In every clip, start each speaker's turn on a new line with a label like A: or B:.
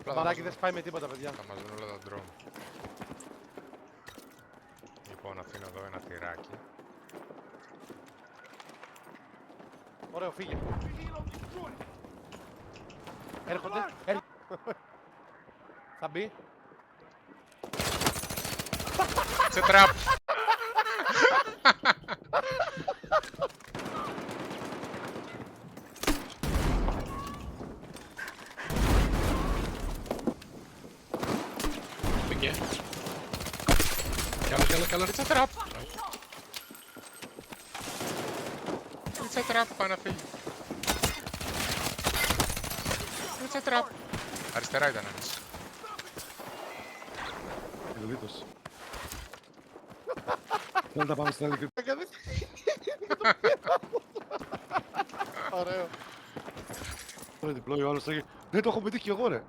A: Απλά
B: Μπαράκι δεν σπάει με τίποτα, παιδιά.
A: θα μας δουν όλα τα drone. Λοιπόν, αφήνω εδώ ένα θυράκι.
B: Ωραίο, φύγε. Έρχονται. Θα μπει.
A: Σε τραπ!
C: Πήγε. Καλά.
A: It's a trap! It's a trap, πάει να φύγει. It's a trap. Αριστερά ήταν ένας.
D: Γλίτωσε. Θέλω να τα πάμε στην άλλη.
B: Ωραίο.
D: Τώρα διπλό ο άλλος θα γίνει. Δεν το έχω πετύχει κι εγώ ρε.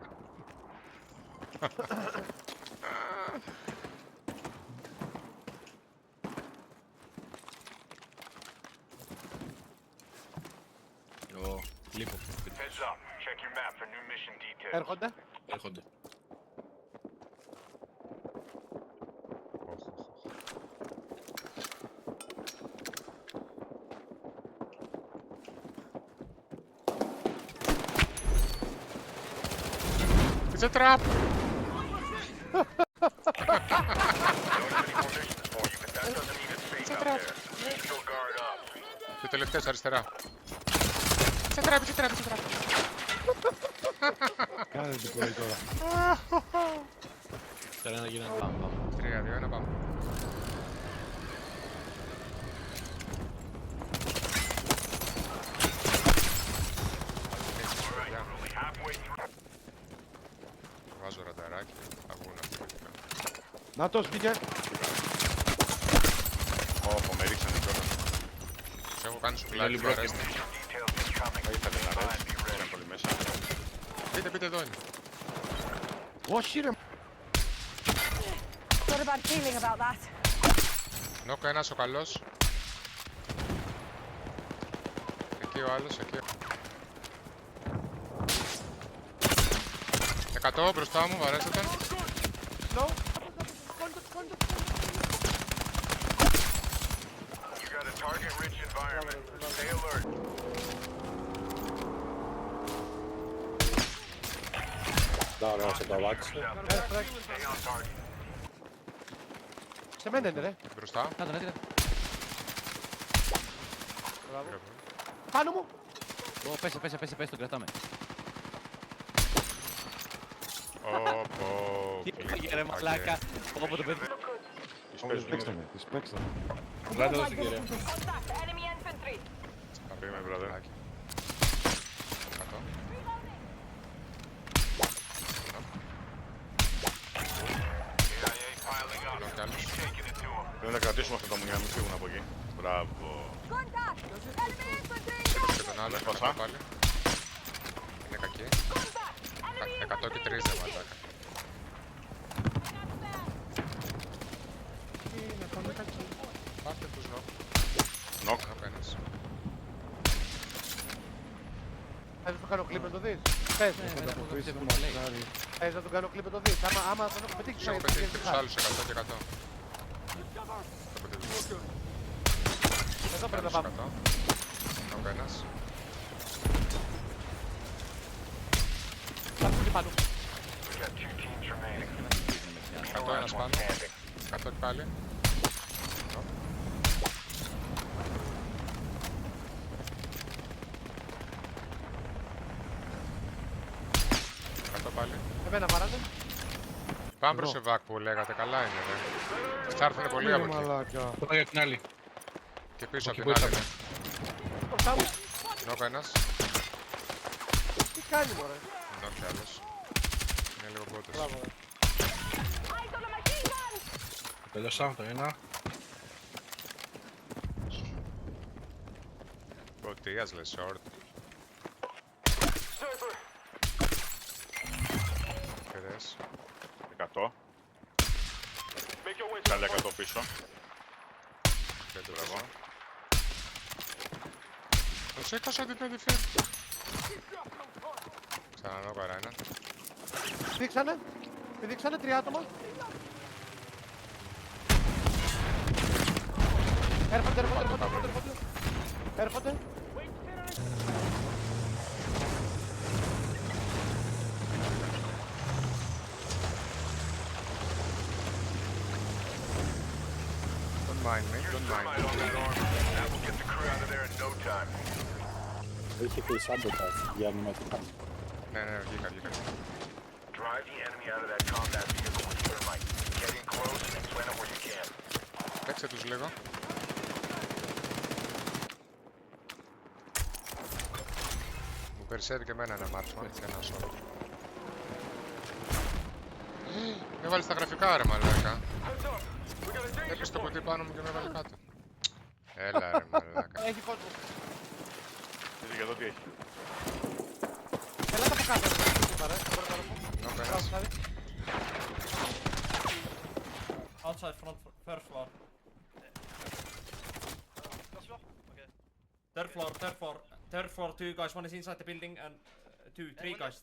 C: Εγώ λείπω.
E: Heads up. Check your map for new mission details.
B: Έρχονται.
C: Έρχονται.
A: It's a trap!
E: It's a trap. Still guard up.
A: Και τελευταίος αριστερά. It's a trap, it's a trap, it's a trap.
D: Κάνε διπλό τώρα.
C: Τώρα να γίνανε. Πάμε.
A: 3-2-1, πάμε.
E: Only halfway through.
A: Βάζω ρανταράκι, θα βγουν αυτοί.
D: Νάτος, πήγε.
E: Ω, με ρίξανε κιόλας.
A: Τους έχω κάνει σουβλάκι
C: Άλλη
A: τώρα.
C: μπρόκες.
E: Details incoming.
F: Θα ήθελε να ρέσει. Ήταν πολύ μέσα.
A: Πείτε, εδώ είναι.
D: Όχι ρε.
G: Got a bad feeling about that.
A: Νόκο ένας ο καλός. Εκεί ο άλλος, εκεί. 100 μπροστά μου, βαρέσατε.
E: You got a target-rich environment. Stay alert.
F: Да, ωραίο σε το βάξι.
E: Stay on target.
B: Σε μένα είναι, ρε.
A: Μπροστά.
C: Να τον έτρε.
B: Μπράβο. Πάνω μου.
C: Πέσε, τον κρατάμε.
A: Ωπω.
C: Τι έφαγε ρε μαλάκα. Όπω το παιδί.
F: Τις
D: Τις
F: παίζουν.
D: παίξαμε, τις παίξαμε.
C: Λάτε εδώ στην κυρία.
G: Contact enemy infantry.
A: Θα πει με βραδάκι. 100.
E: CIA piling up.
A: Εδώ κι άλλος.
E: Taking it to 'em.
F: Πρέπει να κρατήσουμε αυτό το μουνιά, μην φύγουν από εκεί. Μπράβο.
G: Contact enemy infantry.
A: Και τον άλλο,
F: Πασά.
A: έχω πάλι. Είναι κακή. 100 και 3 ρε μαλάκα. Είναι πολύ κακή. Πάρτε τους νοκ.
F: Νοκ.
A: Νοκ ένας.
B: Θες να το κάνω κλίπ να το δεις. Θες. Θες να το κάνω κλίπ να το δεις. Άμα τον έχω πετύχει.
A: Τους
B: θα
A: έχω
B: είναι
A: πετύχει και τους
B: χάρη.
A: άλλους 100 και 100. Το πετύχει.
B: Εδώ πρέπει να πάμε.
A: 100. Νοκ ένας.
B: Θα έρθουν και πάνω.
E: We got 2 teams remaining.
A: 100 ένας πάνω. 100 και πάλι. Πάλι.
B: Εμένα βαράνε.
A: Πάμε προς Ευάκ που λέγατε, καλά είναι ρε. Θα έρθουν πολλοί από εκεί.
D: Μαλάκα.
C: Τώρα για την άλλη.
A: Και πίσω από
C: Όχι,
A: την άλλη.
C: μπορεί
B: Μπροστά μου.
A: Νόκο ένας.
B: Τι κάνει μωρέ.
A: Νόκο κι άλλος. Είναι λίγο μπότες.
B: Μπράβο ρε.
G: Eyes on a machine gun.
C: Τελειώσα το ένα.
A: Ποτίας λες, short. Κερές.
F: 100.
E: Make your way to
F: Κάλια 100 πίσω.
A: Πέντε
F: Μπράβο.
A: πίσω. Το σήκωσα την παιδί φίλη. Ξανανόκο ένα.
B: Πηδήξανε 3 άτομα. Έρχονται.
A: Don't mind me, don't mind me.
H: Είχε πει σάμποτας για μηνωτικά.
A: Ναι, ναι, βγήκα. Παίξε τους λίγο. Μου περισσεύει και εμένα ένα μάρτσμα και ένα σώμα. Με έβαλε στα γραφικά ρε μαλάκα. Έπεισε το κουτί πάνω μου και με έβαλε κάτω. Έλα ρε μαλάκα.
B: Έχει κόσμο.
F: Δείτε για εδώ τι έχει.
B: Ελάτε από κάτω.
A: Νόκο ένας.
C: Outside front, first floor. Third floor, 2 guys, 1 is inside the building and 3 guys.